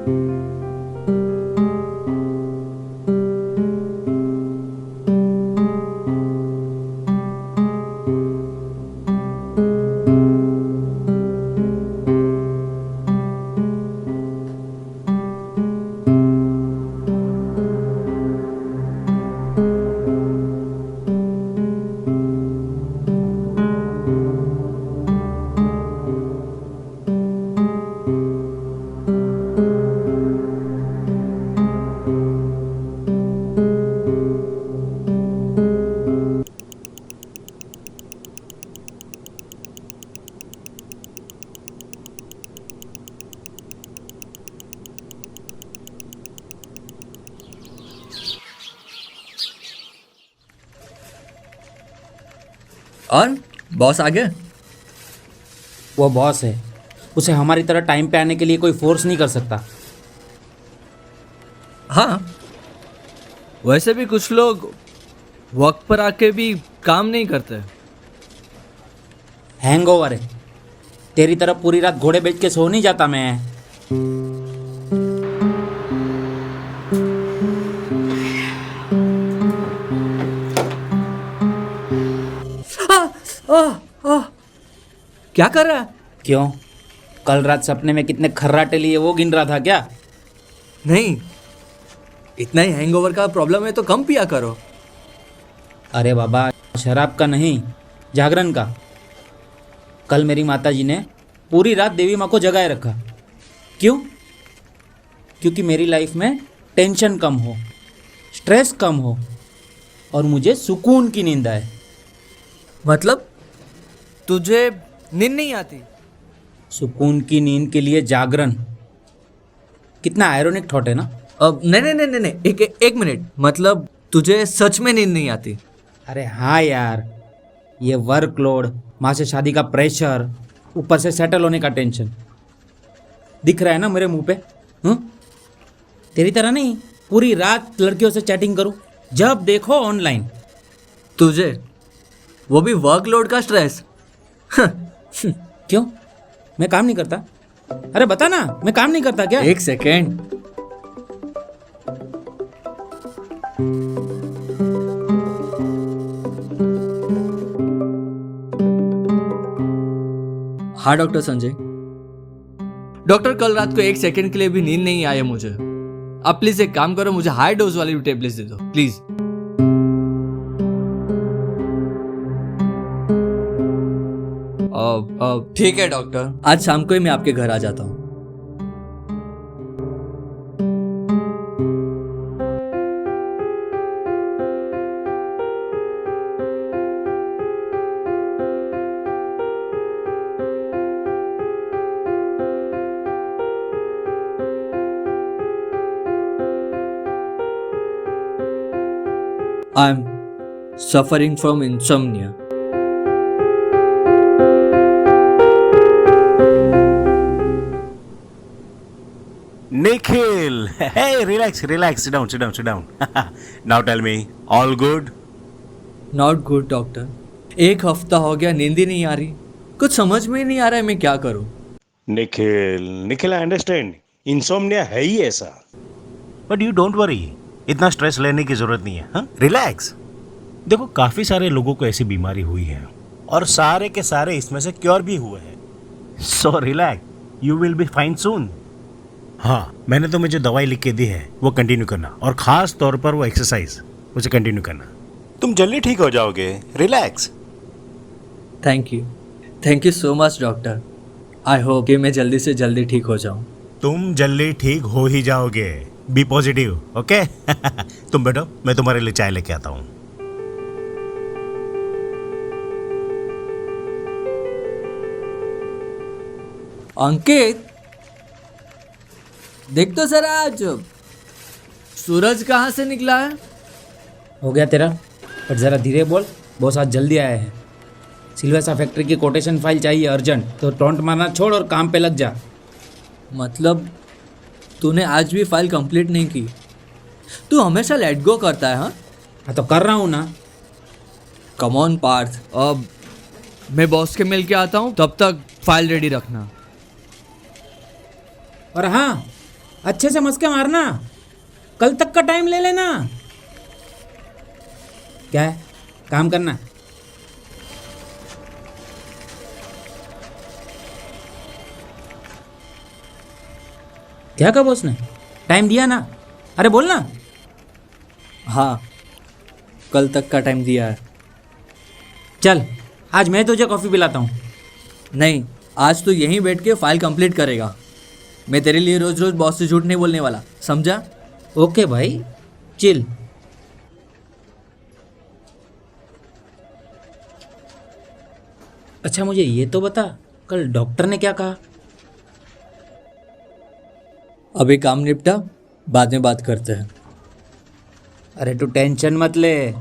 और बॉस आ गए? वो बॉस है, उसे हमारी तरह टाइम पे आने के लिए कोई फोर्स नहीं कर सकता। हाँ, वैसे भी कुछ लोग वक्त पर आके भी काम नहीं करते। हैंगओवर है, तेरी तरह पूरी रात घोड़े बेच के सो नहीं जाता मैं। क्या कर रहा है? क्यों, कल रात सपने में कितने खर्राटे लिए वो गिन रहा था क्या? नहीं, इतना ही हैंगओवर का प्रॉब्लम है तो कम पिया करो। अरे बाबा, शराब का नहीं, जागरण का। कल मेरी माताजी ने पूरी रात देवी माँ को जगाए रखा। क्यों? क्योंकि मेरी लाइफ में टेंशन कम हो, स्ट्रेस कम हो और मुझे सुकून की नींद आए। मतलब तुझे नींद नहीं आती? सुकून की नींद के लिए जागरण, कितना आयरोनिक थॉट है ना। अब नहीं, एक मिनट, मतलब तुझे सच में नींद नहीं आती? अरे हाँ यार, ये वर्कलोड, माँ से शादी का प्रेशर, ऊपर से सेटल होने का टेंशन दिख रहा है ना मेरे मुंह पे। तेरी तरह नहीं पूरी रात लड़कियों से चैटिंग करूं, जब देखो ऑनलाइन। तुझे वो भी वर्कलोड का स्ट्रेस? क्यों, मैं काम नहीं करता? अरे बता ना, मैं काम नहीं करता क्या? एक सेकेंड। हाँ डॉक्टर संजय। डॉक्टर, कल रात को एक सेकंड के लिए भी नींद नहीं आई है मुझे। आप प्लीज एक काम करो, मुझे हाई डोज वाली टेबलेट्स दे दो प्लीज। ठीक है डॉक्टर, आज शाम को ही मैं आपके घर आ जाता हूँ। I'm suffering from insomnia. Nikhil, hey, relax, sit down. Now tell me, all good? Not good doctor, एक हफ्ता हो गया नींद ही नहीं आ रही। कुछ समझ में ही नहीं आ रहा है मैं क्या करूं। Nikhil, I understand. इंसोम्निया है ही ऐसा। बट यू डोंट वरी, इतना स्ट्रेस लेने की जरूरत नहीं है। हाँ, रिलैक्स। देखो, काफी सारे लोगों को ऐसी बीमारी हुई है और सारे के सारे इसमें से क्योर भी हुए हैं। So relax, you will be fine soon. हाँ, मैंने तो मुझे दवाई लिख के दी है, वो कंटिन्यू करना, और खास तौर पर वो एक्सरसाइज उसे कंटिन्यू करना। तुम जल्दी ठीक हो जाओगे। Relax. Thank you so much doctor. I hope कि मैं जल्दी से जल्दी ठीक हो जाऊं। तुम जल्दी ठीक हो ही जाओगे। Be positive, okay? तुम बैठो, मैं तुम्हारे लिए चाय लेके आता हूँ। अंकित, देख तो सर, आज सूरज कहाँ से निकला है? हो गया तेरा, पर ज़रा धीरे बोल, बॉस आज जल्दी आया है। सिल्वेसा फैक्ट्री की कोटेशन फाइल चाहिए अर्जेंट, तो टोंट मारना छोड़ और काम पे लग जा। मतलब तूने आज भी फाइल कंप्लीट नहीं की? तू हमेशा लेट गो करता है। हाँ तो कर रहा हूँ ना। कम ऑन पार्थ, अब मैं बॉस के मिल के आता हूँ, तब तक फाइल रेडी रखना। और हाँ, अच्छे से मस्के मारना, कल तक का टाइम ले लेना। क्या है, काम करना। क्या कहा बॉस ने? टाइम दिया ना? अरे बोल ना। हाँ, कल तक का टाइम दिया है। चल आज मैं तुझे कॉफ़ी पिलाता हूँ। नहीं, आज तो यहीं बैठ के फाइल कंप्लीट करेगा। मैं तेरे लिए रोज रोज बॉस से झूठ नहीं बोलने वाला, समझा? ओके भाई, चिल। अच्छा मुझे ये तो बता, कल डॉक्टर ने क्या कहा? अभी काम निपटा, बाद में बात करते हैं। अरे तू टेंशन मत ले,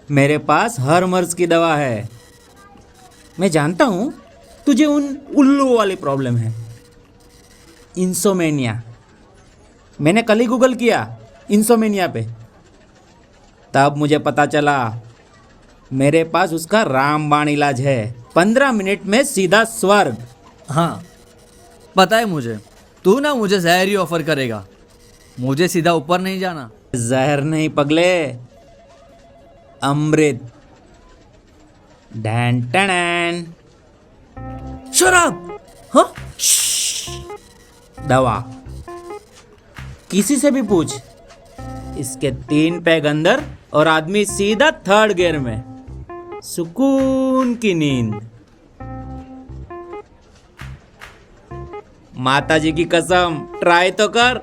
मेरे पास हर मर्ज की दवा है। मैं जानता हूँ तुझे उन उल्लू वाली प्रॉब्लम है, इंसोमेनिया। मैंने कल ही गूगल किया इंसोमेनिया पे, तब मुझे पता चला मेरे पास उसका रामबाण इलाज है। 15 मिनट में सीधा स्वर्ग। हाँ, पता है मुझे। तू ना मुझे जहर ही ऑफर करेगा, मुझे सीधा ऊपर नहीं जाना। जहर नहीं पगले, अमृत। Dan tan. शराब? हाँ? दवा किसी से भी पूछ, इसके 3 पैग अंदर और आदमी सीधा 3rd गियर में, सुकून की नींद। माता जी की कसम, ट्राई तो कर।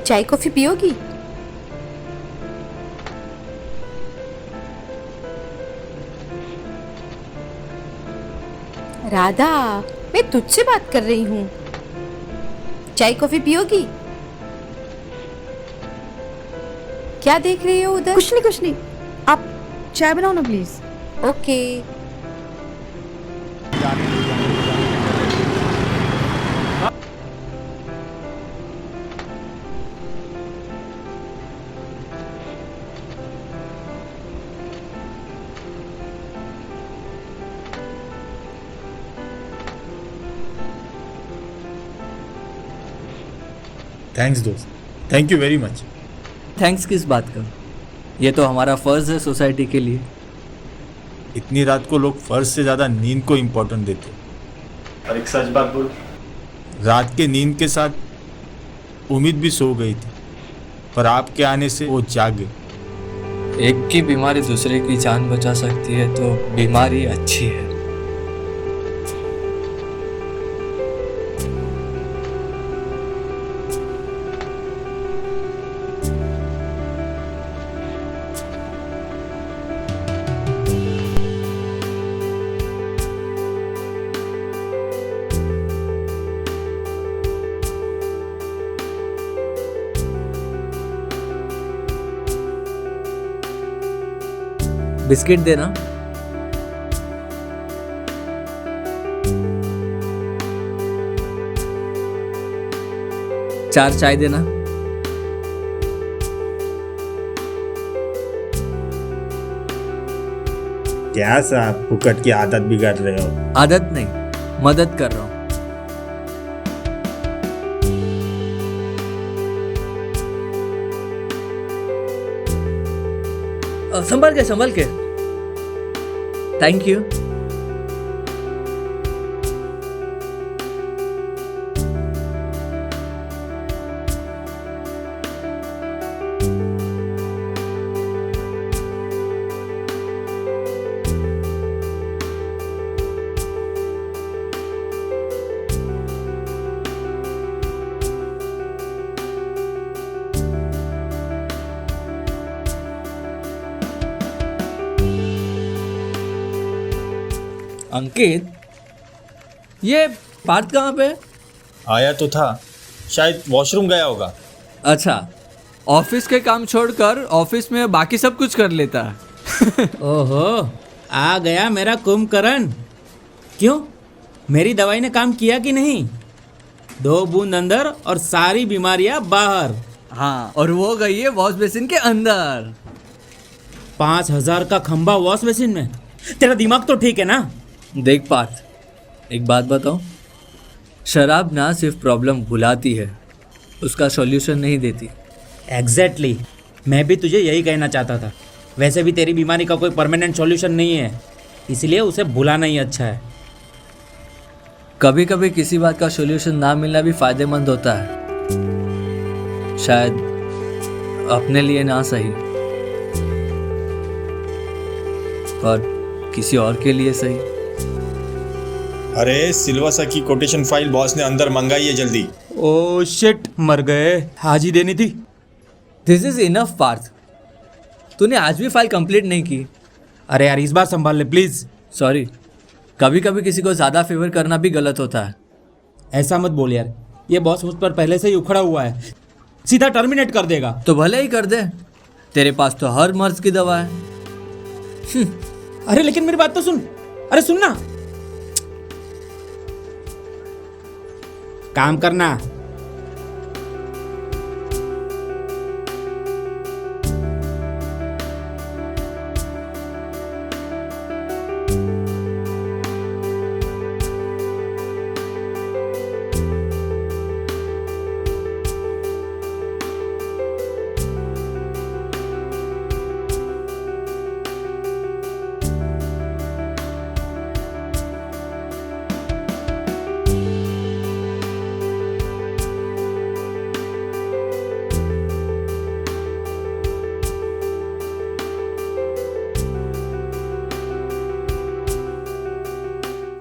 चाय कॉफी पियोगी? राधा, मैं तुझसे बात कर रही हूँ। चाय कॉफी पियोगी? क्या देख रही हो उधर? कुछ नहीं कुछ नहीं, आप चाय बनाओ ना प्लीज। ओके। थैंक्स दोस्त, thank you very much. Thanks किस बात का? ये तो हमारा फर्ज है सोसाइटी के लिए। इतनी रात को लोग फर्ज से ज़्यादा नींद को इम्पोर्टेंट देते। और एक सच बात बोल, रात के नींद के साथ उम्मीद भी सो गई थी, पर आपके आने से वो जाग गई। एक की बीमारी दूसरे की जान बचा सकती है तो बीमारी अच्छी है। बिस्किट देना। चार चाय देना। क्या साहब फुकट की आदत बिगाड़ रहे हो? आदत नहीं, मदद कर रहा हूं। संभल के। Thank you. अंकित, ये पार्थ कहाँ पे है? आया तो था, शायद वॉशरूम गया होगा। अच्छा, ऑफिस के काम छोड़कर ऑफिस में बाकी सब कुछ कर लेता है। ओहो, आ गया मेरा कुंभकर्ण। क्यों, मेरी दवाई ने काम किया कि नहीं? 2 बूंद अंदर और सारी बीमारियां बाहर। हाँ, और वो गई है वॉश बेसिन के अंदर। 5000 का खंबा वॉश बेसिन में। तेरा दिमाग तो ठीक है ना? देख पार्थ, एक बात बताऊं, शराब ना सिर्फ प्रॉब्लम भुलाती है, उसका सॉल्यूशन नहीं देती। एग्जैक्टली, मैं भी तुझे यही कहना चाहता था। वैसे भी तेरी बीमारी का कोई परमानेंट सॉल्यूशन नहीं है, इसलिए उसे भुलाना ही अच्छा है। कभी कभी किसी बात का सॉल्यूशन ना मिलना भी फायदेमंद होता है, शायद अपने लिए ना सही पर किसी और के लिए सही। अरे सिल्वासा की कोटेशन फाइल बॉस ने अंदर मंगाई है, जल्दी। ओ शिट, मर गए। हाजी देनी थी। दिस इज इनफ पार्थ, तूने आज भी फाइल कंप्लीट नहीं की। अरे यार, इस बार संभाल ले प्लीज। सॉरी, कभी कभी किसी को ज़्यादा फेवर करना भी गलत होता है। ऐसा मत बोल यार, ये बॉस मुझ पर पहले से ही उखड़ा हुआ है, सीधा टर्मिनेट कर देगा। तो भले ही कर दे, तेरे पास तो हर मर्ज की दवा है। अरे लेकिन मेरी बात तो सुन। अरे सुन ना, काम करना।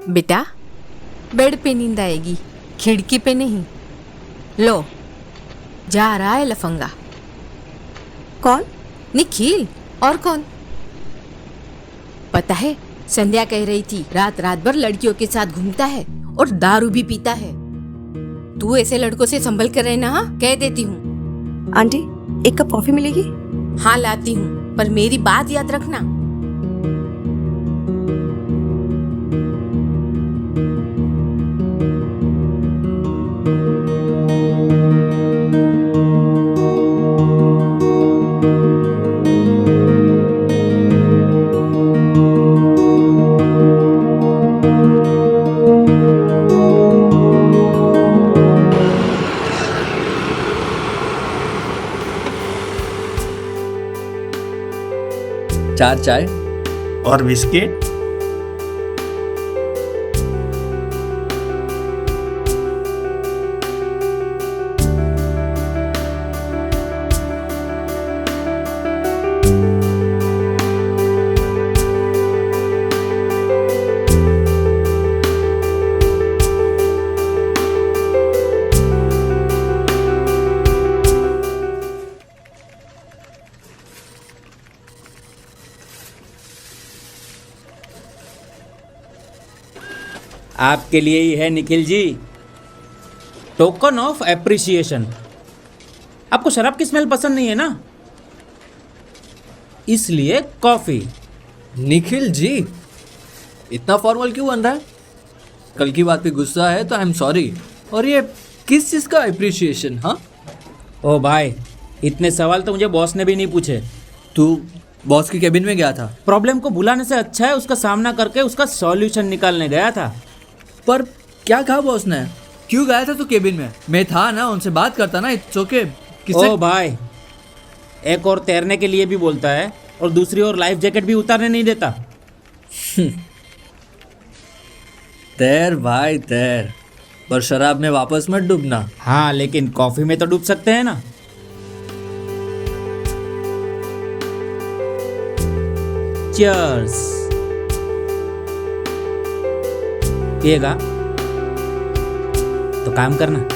बेटा, बेड पे नींद आएगी, खिड़की पे नहीं। लो, जा रहा है लफंगा। कौन? निखिल, और कौन? पता है, संध्या कह रही थी रात रात भर लड़कियों के साथ घूमता है और दारू भी पीता है। तू ऐसे लड़कों से संभल कर रहना, हाँ? कह देती हूँ। आंटी, एक कप कॉफी मिलेगी? हाँ लाती हूँ, पर मेरी बात याद रखना। चार चाय और बिस्किट। आपके लिए ही है Nikhil ji, token of appreciation. आपको शराब की स्मेल पसंद नहीं है ना, इसलिए कॉफी। निखिल जी, इतना फॉर्मल क्यों बन रहा है? कल की बात पे गुस्सा है तो आई एम सॉरी। और ये किस चीज़ का अप्रिसिएशन? हाँ, ओ भाई, इतने सवाल तो मुझे बॉस ने भी नहीं पूछे। तू बॉस के केबिन में गया था? प्रॉब्लम को बुलाने से अच्छा है उसका सामना करके उसका सॉल्यूशन निकालने गया था। पर क्या कहा बॉस ने? क्यों गया था तू केबिन में? मैं था ना, उनसे बात करता ना। It's okay. ओ भाई, एक और तैरने के लिए भी बोलता है और दूसरी ओर लाइफ जैकेट भी उतारने नहीं देता। तैर भाई तैर, पर शराब में वापस मत डूबना। हाँ, लेकिन कॉफी में तो डूब सकते हैं ना। चीयर्स। पिएगा तो काम करना।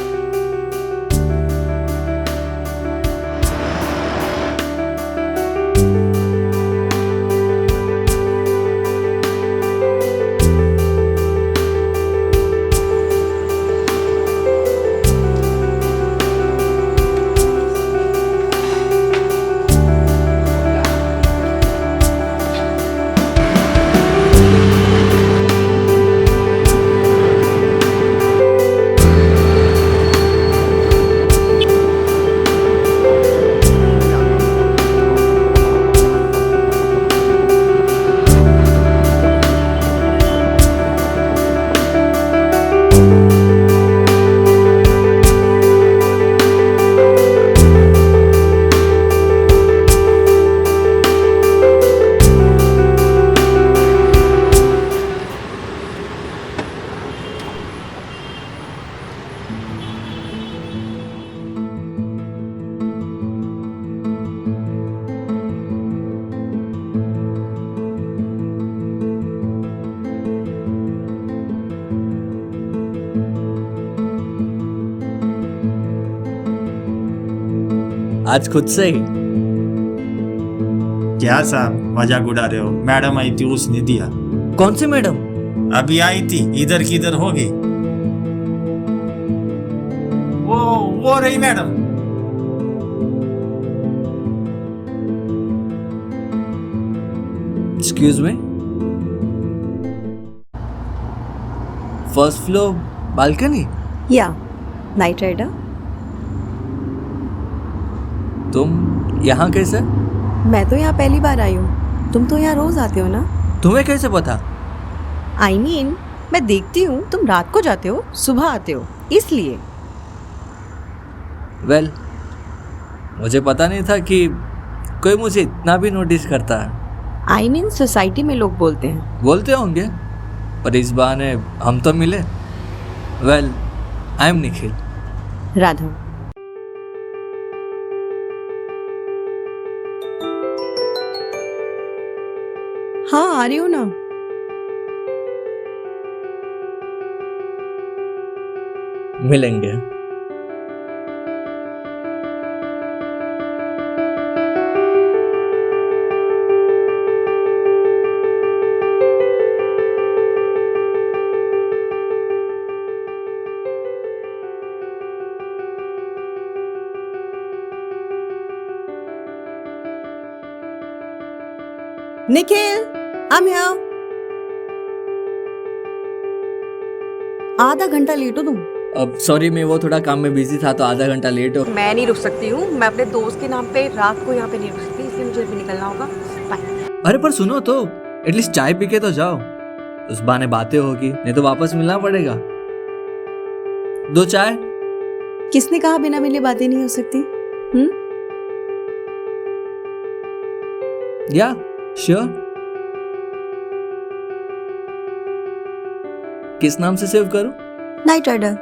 आज खुद से ही। क्या साहब मजाक उड़ा रहे हो? मैडम आई थी, उसने दिया। कौन सी मैडम? अभी आई थी, इधर की इधर हो गई। वो रही madam. Excuse me, first floor balcony? या नाइट राइडर। तुम यहाँ कैसे? मैं तो यहाँ पहली बार आई हूँ, तुम तो यहाँ रोज आते हो ना। तुम्हें कैसे पता? आई मीन मैं देखती हूँ तुम रात को जाते हो, सुबह आते हो, इसलिए। वेल, मुझे पता नहीं था कि कोई मुझे इतना भी नोटिस करता है। आई मीन सोसाइटी में लोग बोलते हैं। बोलते होंगे, पर इस बहाने हम तो मिले। Well, I am Nikhil. Radha. हाँ आ रही हूँ ना। मिलेंगे। Nikhil, I'm here। आधा घंटा लेट हो तुम। अब सॉरी, मैं वो थोड़ा काम में बिजी था तो आधा घंटा लेट हो। मैं नहीं रुक सकती हूँ, मैं अपने दोस्त के नाम पे रात को यहाँ पे नहीं रुक सकती, इसलिए मुझे भी निकलना होगा। बाय। अरे पर सुनो तो, एटलीस्ट चाय पी के तो जाओ। उस बहाने बातें होगी, नहीं तो वापस मिलना पड़ेगा। 2 चाय। किसने कहा बिना मिले बातें नहीं हो सकती? या श्योर। किस नाम से सेव करूं? Night rider.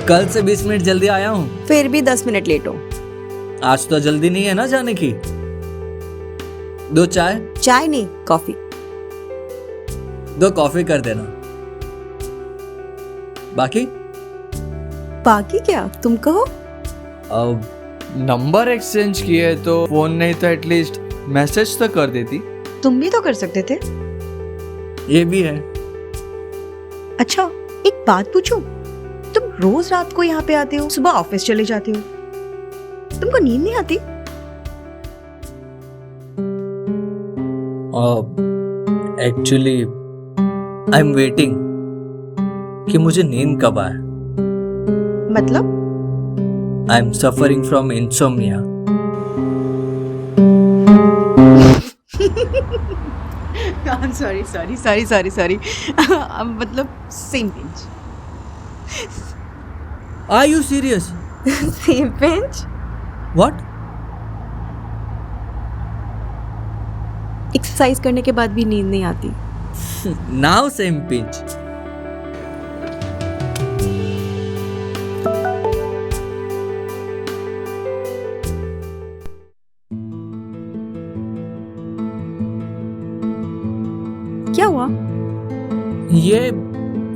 कल से 20 मिनट जल्दी आया हूँ। फिर भी 10 मिनट लेट हो। आज तो जल्दी नहीं है ना जाने की। 2 चाय, चाय नहीं, कॉफी। 2 कॉफी कर देना। बाकी बाकी क्या, तुम कहो। अब नंबर एक्सचेंज किए तो फोन नहीं तो एटलीस्ट मैसेज तो कर देती। तुम भी तो कर सकते थे। ये भी है। अच्छा, एक बात पूछूं? तुम रोज रात को यहाँ पे आते हो, सुबह ऑफिस चले जाते हो, तुमको नींद नहीं आती? एक्चुअली आई एम वेटिंग कि मुझे नींद कब आए। मतलब? I am suffering from insomnia. Sorry मतलब same pinch. Are you serious? Same pinch? What? Exercise करने के बाद भी नींद नहीं आती। Now same pinch. क्या हुआ? ये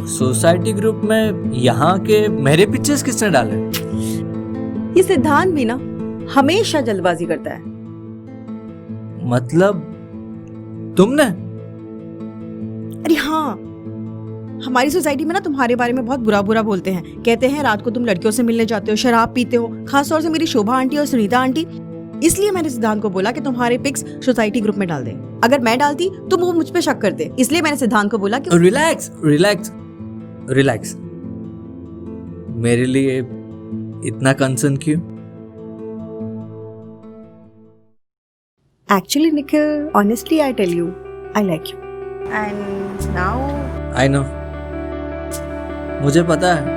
सोसाइटी ग्रुप में यहाँ के मेरे पिक्चर्स किसने डाले? ये सिद्धांत भी ना हमेशा जल्दबाजी करता है। मतलब तुमने? अरे हाँ, हमारी सोसाइटी में ना तुम्हारे बारे में बहुत बुरा बुरा बोलते हैं। कहते हैं रात को तुम लड़कियों से मिलने जाते हो, शराब पीते हो, खासतौर से मेरी शोभा आंटी और सुनीता आंटी। इसलिए मैंने सिद्धांत को बोला कि तुम्हारे पिक्स सोसाइटी ग्रुप में डाल दे। अगर मैं डालती तो वो मुझ पे शक करते, इसलिए मैंने सिद्धांत को बोला कि रिलैक्स रिलैक्स रिलैक्स। मेरे लिए इतना कंसर्न क्यों? Actually Nikhil, honestly I tell you, I like you and now I know, मुझे पता है